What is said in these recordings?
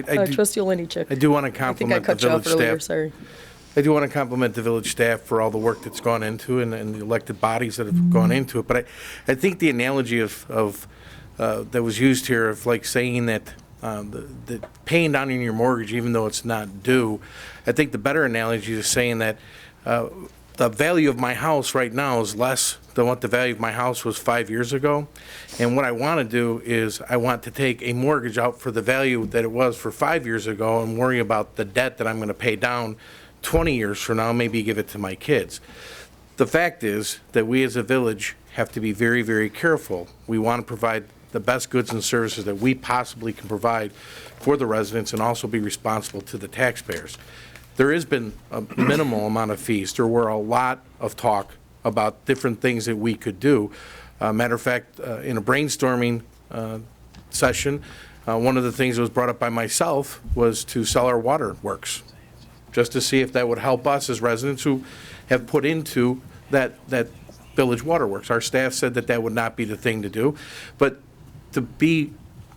Trustee Oliniechek. I do want to I think I compliment the cut you off village earlier, staff. sorry. I do want to compliment the village staff for all the work that's gone into it and the elected bodies that have gone into it. But I think the analogy of that was used here of like saying that the paying down on your mortgage even though it's not due, I think the better analogy is saying that the value of my house right now is less than what the value of my house was 5 years ago. And what I want to do is I want to take a mortgage out for the value that it was for 5 years ago and worry about the debt that I'm going to pay down 20 years from now, maybe give it to my kids. The fact is that we as a village have to be very, very careful. We want to provide the best goods and services that we possibly can provide for the residents and also be responsible to the taxpayers. There has been a minimal amount of fees. There were a lot of talk about different things that we could do. Matter of fact, in a brainstorming session, one of the things that was brought up by myself was to sell our waterworks, just to see if that would help us as residents who have put into that village waterworks. Our staff said that that would not be the thing to do, but to be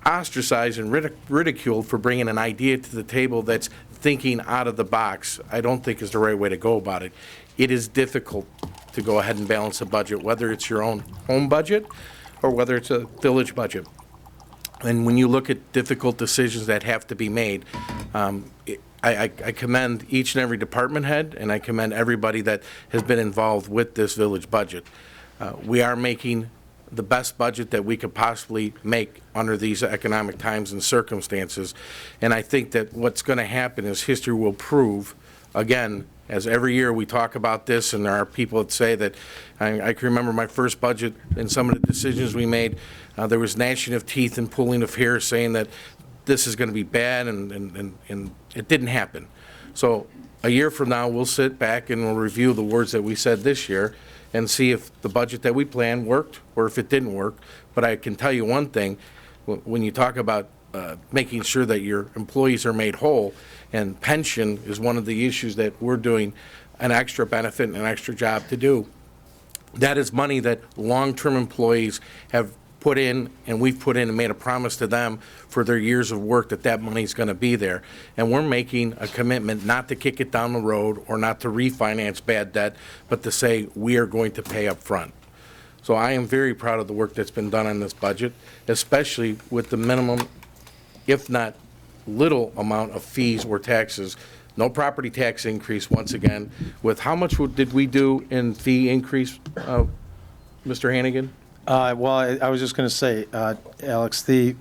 ostracized and ridiculed for bringing an idea to the table that's thinking out of the box, I don't think is the right way to go about it. It is difficult to go ahead and balance a budget, whether it's your own home budget or whether it's a village budget. And when you look at difficult decisions that have to be made, I commend each and every department head, and I commend everybody that has been involved with this village budget. We are making the best budget that we could possibly make under these economic times and circumstances. And I think that what's going to happen is history will prove, again, as every year we talk about this, and there are people that say that, I can remember my first budget and some of the decisions we made, there was gnashing of teeth and pulling of hair saying that this is going to be bad, and it didn't happen. So a year from now, we'll sit back and we'll review the words that we said this year and see if the budget that we planned worked or if it didn't work. But I can tell you one thing, when you talk about making sure that your employees are made whole, and pension is one of the issues that we're doing an extra benefit and an extra job to do. That is money that long-term employees have put in, and we've put in and made a promise to them for their years of work that money's going to be there. And we're making a commitment not to kick it down the road or not to refinance bad debt, but to say we are going to pay up front. So I am very proud of the work that's been done on this budget, especially with the minimum, if not little amount of fees or taxes. No property tax increase once again. With how much did we do in fee increase, Mr. Hannigan? Well, I was just going to say, Alex, the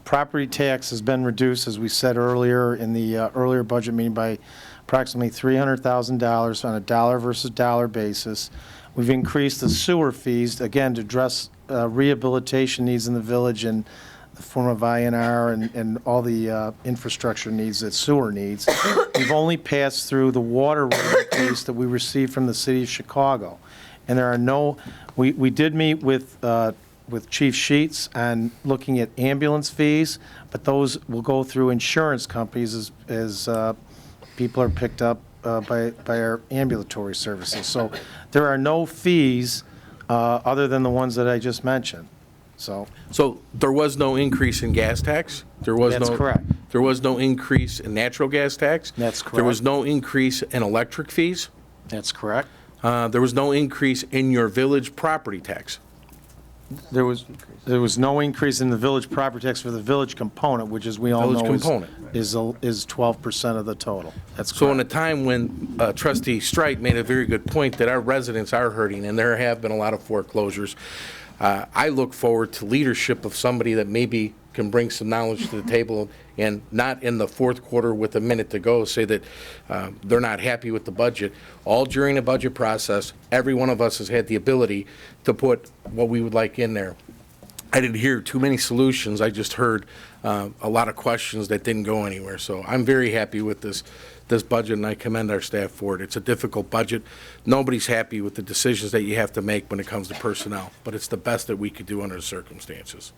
property tax has been reduced, as we said earlier in the earlier budget meeting, by approximately $300,000 on a dollar versus dollar basis. We've increased the sewer fees, again, to address rehabilitation needs in the village in the form of INR and all the infrastructure needs that sewer needs. We've only passed through the water rate increase that we received from the city of Chicago. And there are no, we did meet with Chief Sheets on looking at ambulance fees, but those will go through insurance companies as people are picked up by our ambulatory services. So there are no fees other than the ones that I just mentioned. So there was no increase in gas tax? That's correct. There was no increase in natural gas tax? That's correct. There was no increase in electric fees? That's correct. There was no increase in your village property tax? There was no increase in the village property tax for the village component, which, as we all know, is 12% of the total. That's correct. So in a time when Trustee Strite made a very good point that our residents are hurting, and there have been a lot of foreclosures, I look forward to leadership of somebody that maybe can bring some knowledge to the table and not in the fourth quarter with a minute to go say that they're not happy with the budget. All during the budget process, every one of us has had the ability to put what we would like in there. I didn't hear too many solutions. I just heard a lot of questions that didn't go anywhere. So I'm very happy with this budget, and I commend our staff for it. It's a difficult budget. Nobody's happy with the decisions that you have to make when it comes to personnel, but it's the best that we could do under the circumstances.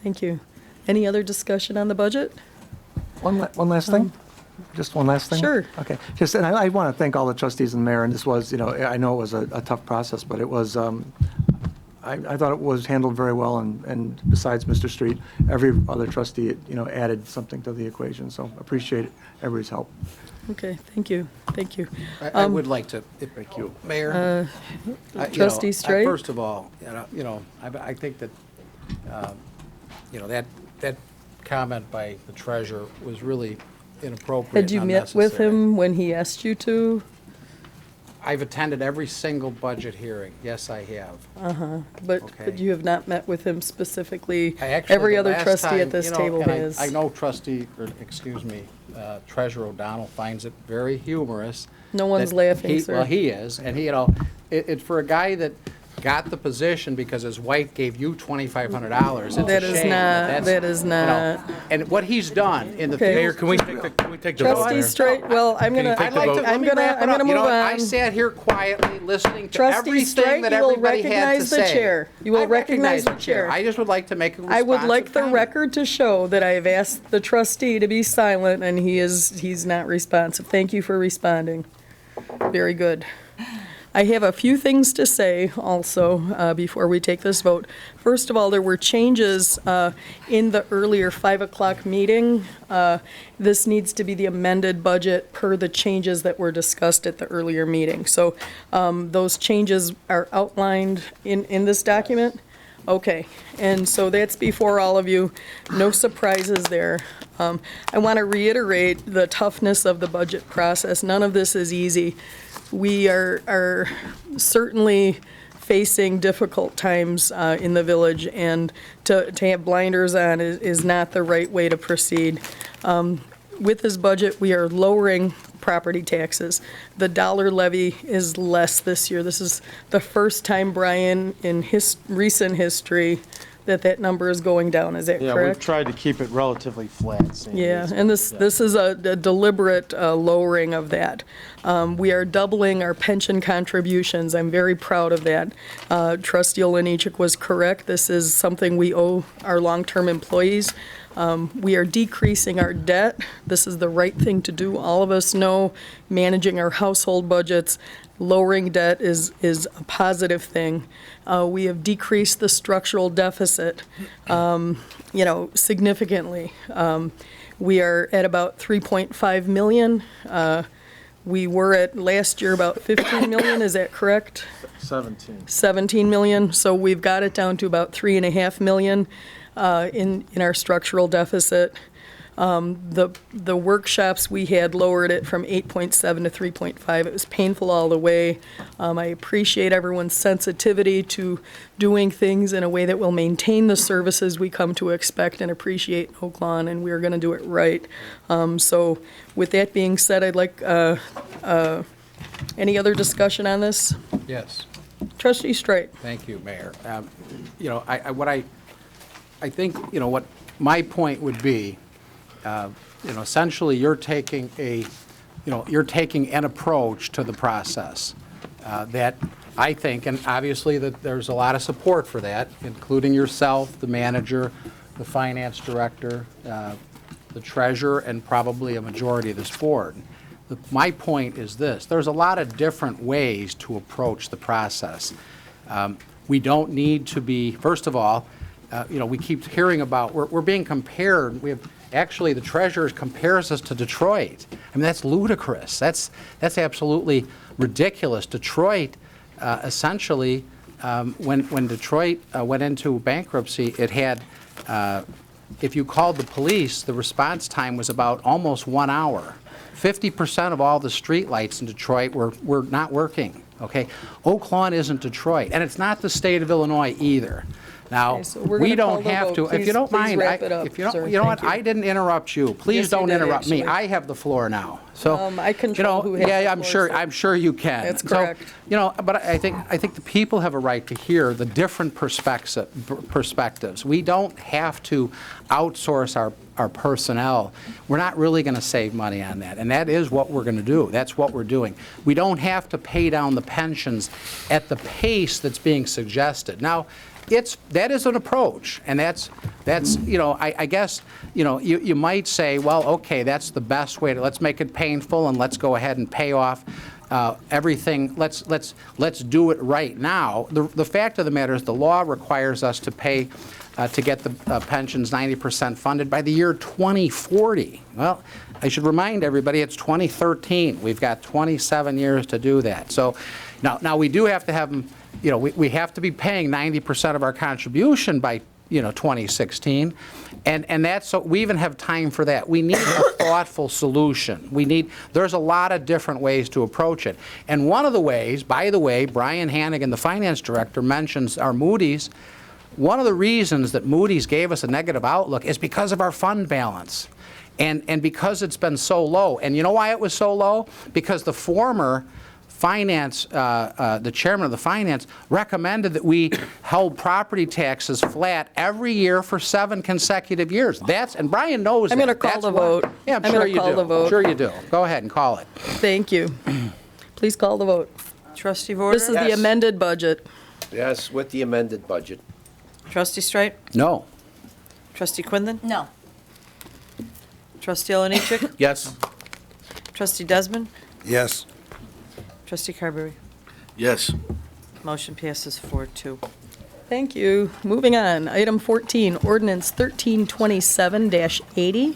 Thank you. Any other discussion on the budget? One last thing? Just one last thing? Sure. Okay. And I want to thank all the trustees and the mayor, and this was, I know it was a tough process, but it was, I thought it was handled very well, and besides Mr. Street, every other trustee, added something to the equation, so appreciate everybody's help. Okay, thank you, thank you. I would like to, thank you, Mayor. Trustee Straight? First of all, I think that, that comment by the treasurer was really inappropriate Had you and met with unnecessary. him when he asked you to? I've attended every single budget hearing. Yes, I have. But Okay. you have not met with him specifically? I actually, Every the other last trustee time, at this table and has. I know Treasurer O'Donnell finds it very humorous. No one's that laughing, he- sir. Well, he is, and it's for a guy that got the position because his wife gave you $2,500. It's a That is shame not- that's, that is not- And what he's done in the. Okay. Mayor, can we take the vote Trustee there? Straight, well, I'm Can you gonna, take I'd the like vote? to, let I'm me gonna, wrap I'm it up. gonna You know move what? I on. sat here quietly listening to Trustee everything Straight, that you will everybody had to recognize the say. chair. You will I recognize the chair. I just would like to make a I would like responsive the comment. record to show that I have asked the trustee to be silent, and he's not responsive. Thank you for responding. Very good. I have a few things to say also before we take this vote. First of all, there were changes in the earlier 5 o'clock meeting. This needs to be the amended budget per the changes that were discussed at the earlier meeting. So those changes are outlined in this document. Okay, and so that's before all of you. No surprises there. I want to reiterate the toughness of the budget process. None of this is easy. We are certainly facing difficult times in the village, and to have blinders on is not the right way to proceed. With this budget, we are lowering property taxes. The dollar levy is less this year. This is the first time, Brian, in recent history that number is going down. Is that Yeah, correct? we've tried to keep it relatively flat. Sandy. Yeah, and this is a deliberate lowering of that. We are doubling our pension contributions. I'm very proud of that. Trustee Olenichik was correct. This is something we owe our long-term employees. We are decreasing our debt. This is the right thing to do. All of us know managing our household budgets, lowering debt is a positive thing. We have decreased the structural deficit, significantly. We are at about 3.5 million. We were at last year about 15 million, is that correct? 17. 17 million, so we've got it down to about 3.5 million in our structural deficit. The workshops, we had lowered it from 8.7 to 3.5. It was painful all the way. I appreciate everyone's sensitivity to doing things in a way that will maintain the services we come to expect and appreciate in Oak Lawn, and we're going to do it right. So with that being said, I'd like any other discussion on this? Yes. Trustee Straight. Thank you, Mayor. I think, what my point would be, essentially you're taking an approach to the process that I think, and obviously that there's a lot of support for that, including yourself, the manager, the finance director, the treasurer, and probably a majority of this board. My point is this: there's a lot of different ways to approach the process. We don't need to be, first of all, we keep hearing about, we're being compared, actually, the treasurer compares us to Detroit. I mean, that's ludicrous. That's absolutely ridiculous. Detroit, essentially, when Detroit went into bankruptcy, it had, if you called the police, the response time was about almost 1 hour. 50% of all the streetlights in Detroit were not working, okay? Oak Lawn isn't Detroit, and it's not the state of Illinois either. Now, Okay, so we're we gonna call don't the have vote. to, if Please- you don't please mind, wrap it up, if you don't, sir. you know what, Thank you. I didn't interrupt you. Yes, Please you don't did, interrupt me. actually. I have the floor now. So, I control who has yeah, the I'm floor, sure, sir. I'm sure you can. That's So, correct. but I think the people have a right to hear the different perspectives. We don't have to outsource our personnel. We're not really going to save money on that, and that is what we're going to do. That's what we're doing. We don't have to pay down the pensions at the pace that's being suggested. Now, that is an approach, and that's I guess, you might say, well, okay, that's the best way let's make it painful and let's go ahead and pay off, everything, let's do it right now. The fact of the matter is, the law requires us to pay, to get the pensions 90% funded by the year 2040. Well, I should remind everybody, it's 2013. We've got 27 years to do that. So now we do have to have them, we have to be paying 90% of our contribution by 2016, and that's, so we even have time for that. We need a thoughtful solution. There's a lot of different ways to approach it. And one of the ways, by the way, Brian Hannigan, the finance director, mentions our Moody's. One of the reasons that Moody's gave us a negative outlook is because of our fund balance. And because it's been so low. And you know why it was so low? Because the former finance, the chairman of the finance, recommended that we held property taxes flat every year for 7 consecutive years. And Brian knows that. I'm going to call the vote. Yeah, I'm sure you do. call the vote. Sure you do. Go ahead and call it. Thank you. Please call the vote. Trustee Vorder? This is the Yes. amended budget. Yes, with the amended budget. Trustee Strite? No. Trustee Quinlan? No. Trustee Oliniechek? Yes. Trustee Desmond? Yes. Trustee Carberry? Yes. Motion passes 4-2. Thank you. Moving on, item 14, ordinance 1327-80.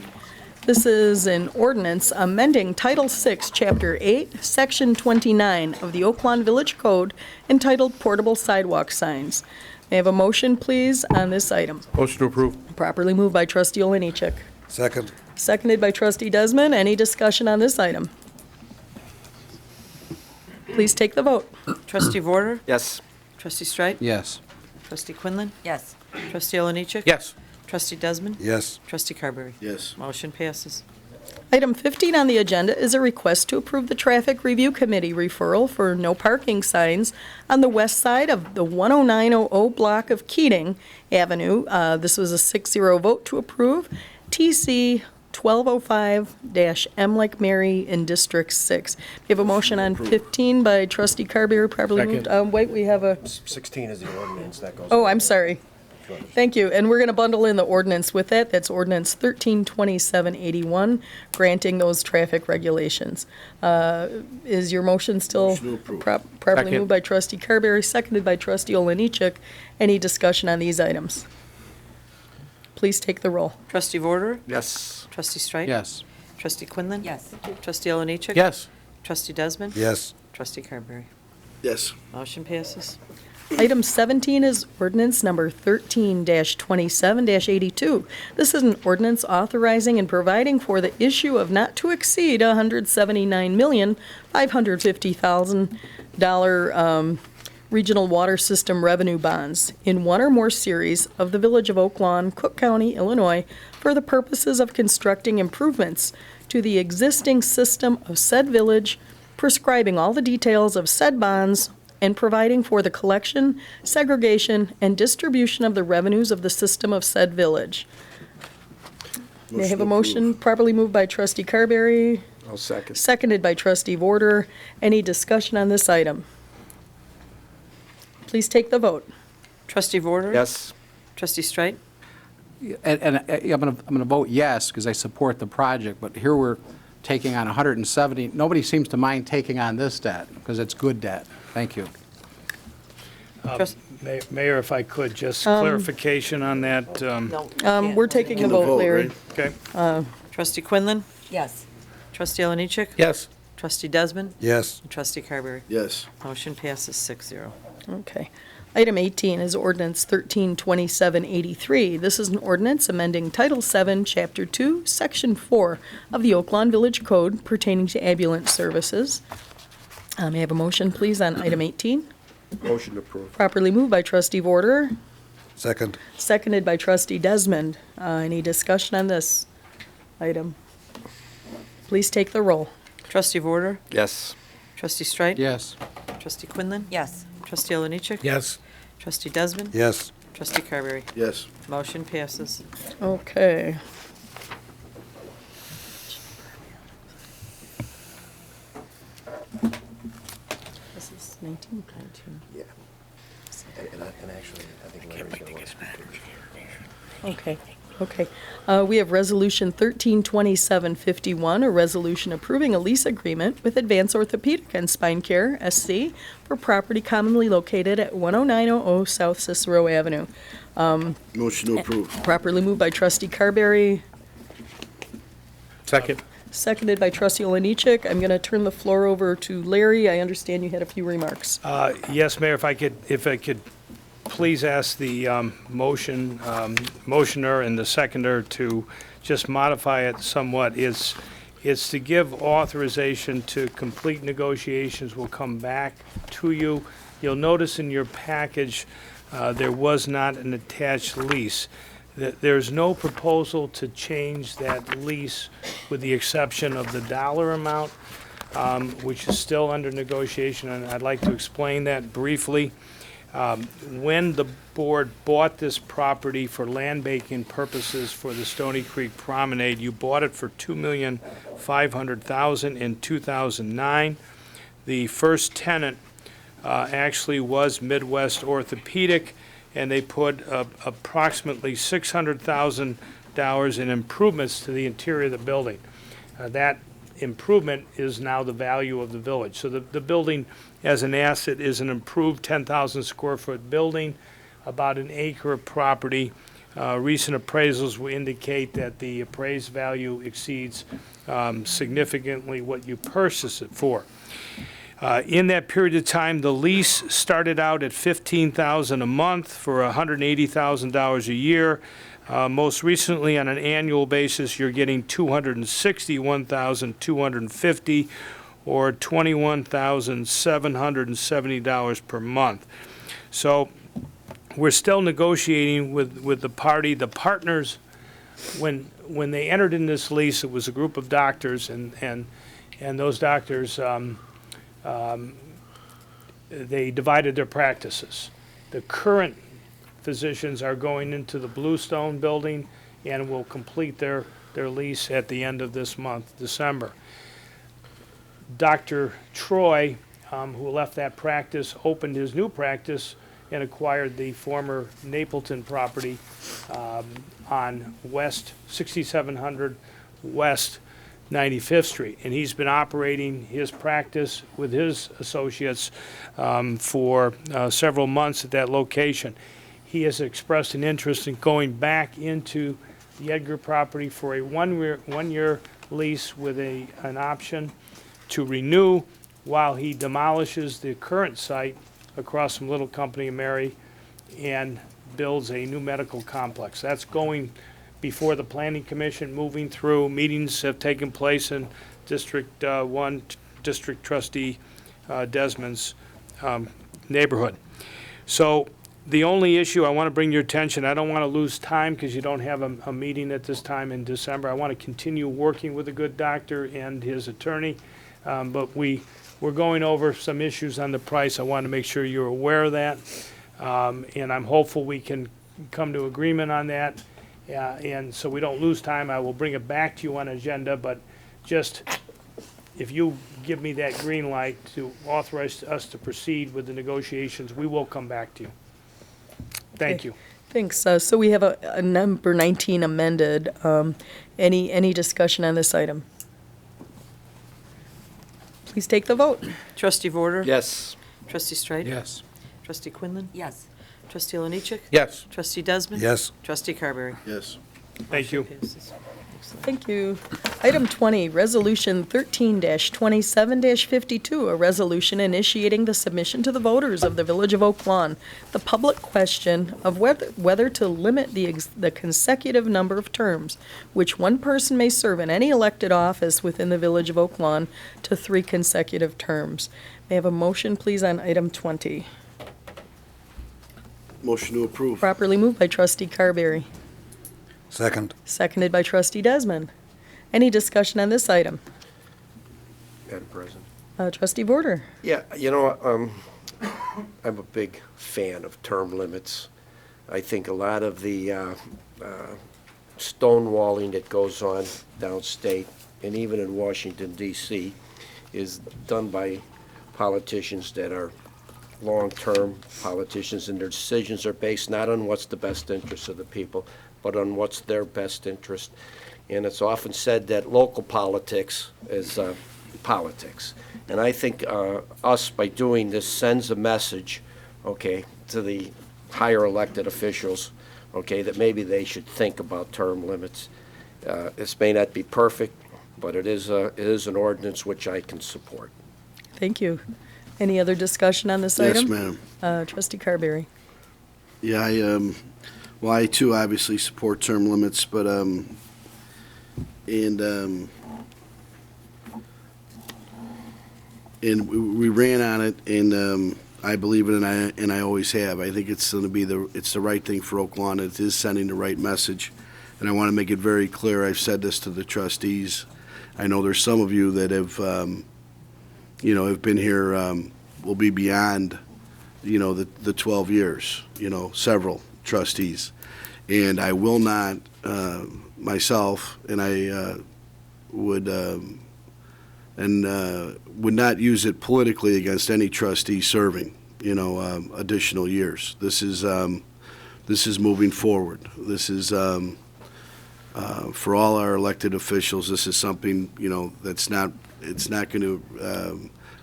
This is an ordinance amending Title 6, Chapter 8, Section 29 of the Oaklawn Village Code entitled Portable Sidewalk Signs. May I have a motion, please, on this item? Motion to approve. Properly moved by trustee Oliniechek. Second. Seconded by trustee Desmond. Any discussion on this item? Please take the vote. Trustee Vorder? Yes. Trustee Strite? Yes. Trustee Quinlan? Yes. Trustee Oliniechek? Yes. Trustee Desmond? Yes. Trustee Carberry? Yes. Motion passes. Item 15 on the agenda is a request to approve the Traffic Review Committee referral for no parking signs on the west side of the 10900 block of Keating Avenue. This was a 6-0 vote to approve. TC 1205-M like Mary in District 6. We have a motion on 15 by trustee Carberry, properly moved. Second. Wait, we have a, 16 is the ordinance that goes. oh, I'm sorry. Thank you. And we're going to bundle in the ordinance with that. That's ordinance 132781, granting those traffic regulations. Is your motion still properly Second. moved by trustee Carberry, seconded by trustee Oliniechek? Any discussion on these items? Please take the roll. Trustee Vorder? Yes. Trustee Strite? Yes. Trustee Quinlan? Yes. Trustee Oliniechek? Yes. Trustee Desmond? Yes. Trustee Carberry? Yes. Motion passes. Item 17 is ordinance number 13-27-82. This is an ordinance authorizing and providing for the issue of not to exceed $179,550,000 regional water system revenue bonds in one or more series of the Village of Oaklawn, Cook County, Illinois, for the purposes of constructing improvements to the existing system of said village, prescribing all the details of said bonds, and providing for the collection, segregation, and distribution of the revenues of the system of said village. May I have a motion properly moved by trustee Carberry, I'll second. seconded by trustee Vorder. Any discussion on this item? Please take the vote. Trustee Vorder? Yes. Trustee Strite? And I'm going to vote yes because I support the project, but here we're taking on 170. Nobody seems to mind taking on this debt because it's good debt. Thank you. Trust- Mayor, if I could, just clarification on that. We're taking the vote, Larry. Okay. Trustee Quinlan? Yes. Trustee Oliniechek? Yes. Trustee Desmond? Yes. And Trustee Carberry? Yes. Motion passes 6-0. Okay. Item 18 is ordinance 132783. This is an ordinance amending Title 7, Chapter 2, Section 4 of the Oaklawn Village Code pertaining to ambulance services. May I have a motion, please, on item 18? Motion approved. Properly moved by trustee Vorder, Second. seconded by trustee Desmond. Any discussion on this item? Please take the roll. Trustee Vorder? Yes. Trustee Strite? Yes. Trustee Quinlan? Yes. Trustee Oliniechek? Yes. Trustee Desmond? Yes. Trustee Carberry? Yes. Motion passes. Okay. This is 19. Yeah. And actually, I think Larry's going to. Okay. Okay. We have Resolution 132751, a resolution approving a lease agreement with Advanced Orthopedic and Spine Care, SC, for property commonly located at 10900 South Cicero Avenue. Motion to approve. Properly moved by trustee Carberry, Second. seconded by trustee Oliniechek. I'm going to turn the floor over to Larry. I understand you had a few remarks. Yes, Mayor, if I could please ask the motioner and the seconder to just modify it somewhat. It's to give authorization to complete negotiations. We'll come back to you. You'll notice in your package, there was not an attached lease. There's no proposal to change that lease with the exception of the dollar amount, which is still under negotiation, and I'd like to explain that briefly. When the board bought this property for land banking purposes for the Stony Creek Promenade, you bought it for $2,500,000 in 2009. The first tenant actually was Midwest Orthopedic, and they put approximately $600,000 in improvements to the interior of the building. That improvement is now the value of the village. So the building as an asset is an improved 10,000 square foot building, about an acre of property. Recent appraisals will indicate that the appraised value exceeds significantly what you purchased it for. In that period of time, the lease started out at $15,000 a month for $180,000 a year. Most recently, on an annual basis, you're getting $261,250 or $21,770 per month. So we're still negotiating with the party. The partners, when they entered in this lease, it was a group of doctors, and those doctors, they divided their practices. The current physicians are going into the Bluestone building and will complete their lease at the end of this month, December. Dr. Troy, who left that practice, opened his new practice and acquired the former Napleton property on West 6700 West 95th Street. And he's been operating his practice with his associates for several months at that location. He has expressed an interest in going back into the Edgar property for a one-year lease with an option to renew while he demolishes the current site across from Little Company of Mary and builds a new medical complex. That's going before the Planning Commission, moving through. Meetings have taken place in District 1, District Trustee Desmond's neighborhood. So the only issue I want to bring your attention, I don't want to lose time because you don't have a meeting at this time in December. I want to continue working with the good doctor and his attorney, but we're going over some issues on the price. I want to make sure you're aware of that, and I'm hopeful we can come to agreement on that. And so we don't lose time, I will bring it back to you on agenda, but just if you give me that green light to authorize us to proceed with the negotiations, we will come back to you. Thank you. Thanks. So we have a number 19 amended. Any discussion on this item? Please take the vote. Trustee Vorder? Yes. Trustee Stride? Yes. Trustee Quinlan? Yes. Trustee Oliniechek? Yes. Trustee Desmond? Yes. Trustee Carberry? Yes. Thank you. Passes. Excellent. Thank you. Item 20, Resolution 13-27-52, a resolution initiating the submission to the voters of the Village of Oak Lawn, the public question of whether to limit the consecutive number of terms which one person may serve in any elected office within the Village of Oak Lawn to 3 consecutive terms. May I have a motion, please, on item 20? Motion to approve. Properly moved by trustee Carberry, Second. seconded by trustee Desmond. Any discussion on this item? Madam President. Trustee Vorder? Yeah, I'm a big fan of term limits. I think a lot of the stonewalling that goes on downstate and even in Washington, D.C., is done by politicians that are long-term politicians, and their decisions are based not on what's the best interest of the people, but on what's their best interest. And it's often said that local politics is politics. And I think us, by doing this, sends a message, okay, to the higher elected officials, okay, that maybe they should think about term limits. This may not be perfect, but it is an ordinance which I can support. Thank you. Any other discussion on this Yes, item? ma'am. Trustee Carberry. Yeah, I too obviously support term limits, but, and we ran on it, and, I believe it, and I always have. I think it's going to be it's the right thing for Oak Lawn. It is sending the right message, and I want to make it very clear. I've said this to the trustees. I know there's some of you that have, have been here, will be beyond, the 12 years, several trustees. And I will not, myself, and I would not use it politically against any trustee serving, additional years. This is moving forward. This is, for all our elected officials, this is something, it's not going to,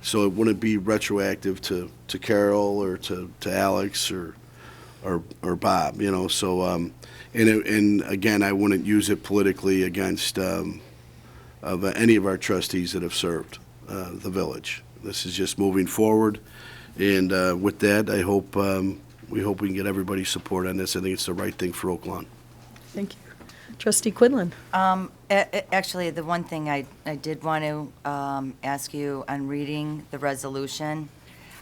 so it wouldn't be retroactive to Carol or to Alex or Bob, so, and again, I wouldn't use it politically against, of any of our trustees that have served the village. This is just moving forward, and with that, I hope we can get everybody's support on this. I think it's the right thing for Oak Lawn. Thank you. Trustee Quinlan. Actually, the one thing I did want to ask you on reading the resolution,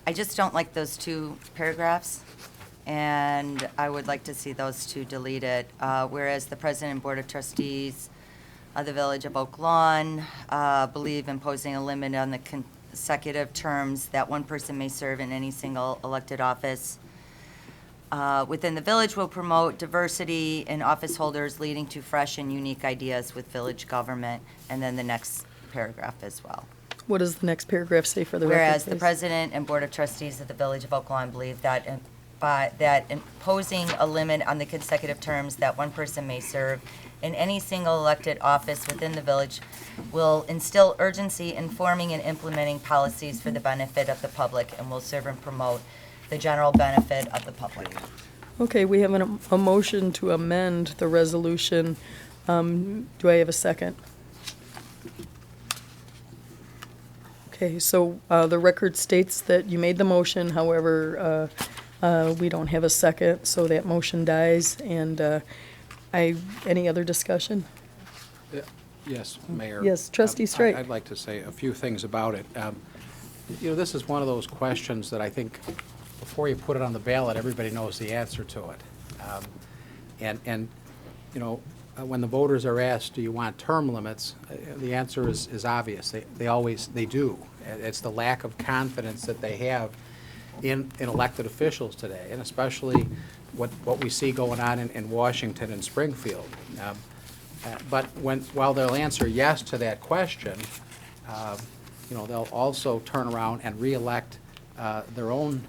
I just don't like those two paragraphs, and I would like to see those two deleted. Whereas the President and Board of Trustees of the Village of Oak Lawn believe imposing a limit on the consecutive terms that one person may serve in any single elected office within the village will promote diversity in office holders, leading to fresh and unique ideas with village government. And then the next paragraph as well. What does the next paragraph say for the record, Whereas the please? President and Board of Trustees of the Village of Oak Lawn believe that that imposing a limit on the consecutive terms that one person may serve in any single elected office within the village will instill urgency in forming and implementing policies for the benefit of the public and will serve and promote the general benefit of the public. Okay, we have a motion to amend the resolution. Do I have a second? Okay, so the record states that you made the motion, however, we don't have a second, so that motion dies. And any other discussion? Yes, Mayor. Yes, Trustee Straight. I'd like to say a few things about it. This is one of those questions that I think before you put it on the ballot, everybody knows the answer to it. When the voters are asked, do you want term limits, the answer is obvious. They do. It's the lack of confidence that they have in elected officials today, and especially what we see going on in Washington and Springfield. But while they'll answer yes to that question, they'll also turn around and reelect their own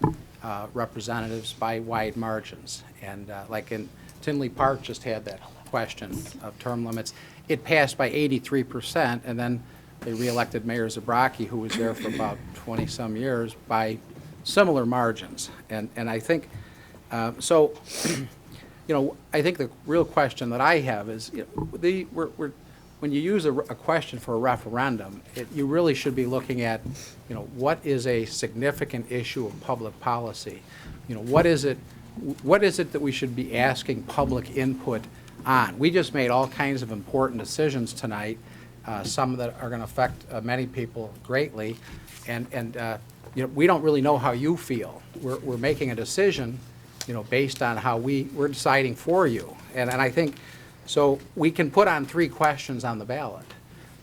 representatives by wide margins. And like in Tinley Park just had that question of term limits. It passed by 83%, and then they reelected Mayor Zabrocki, who was there for about 20-some years, by similar margins. And I think, I think the real question that I have is, when you use a question for a referendum, you really should be looking at, what is a significant issue of public policy? What is it that we should be asking public input on? We just made all kinds of important decisions tonight, some that are going to affect many people greatly, and we don't really know how you feel. We're making a decision, based on how we're deciding for you, and I think. So we can put on 3 questions on the ballot.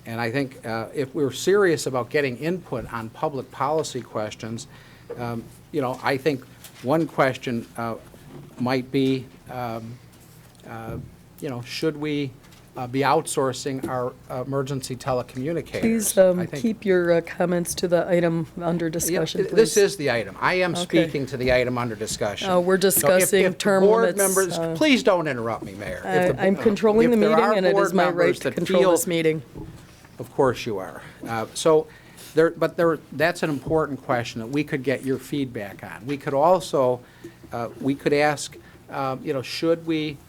And I think if we're serious about getting input on public policy questions, I think one question might be, should we be outsourcing our emergency telecommunicators. Please I think- keep your comments to the item under Yeah, discussion, please. this is the item. I am Okay. speaking to the item under discussion. We're So if- discussing if the term board limits, members, please don't interrupt me, Mayor. If the I'm bo- controlling the if there meeting, are and it is board my right members to that control feel- this meeting. Of course you are. That's an important question that we could get your feedback on. We could also, we could ask, should we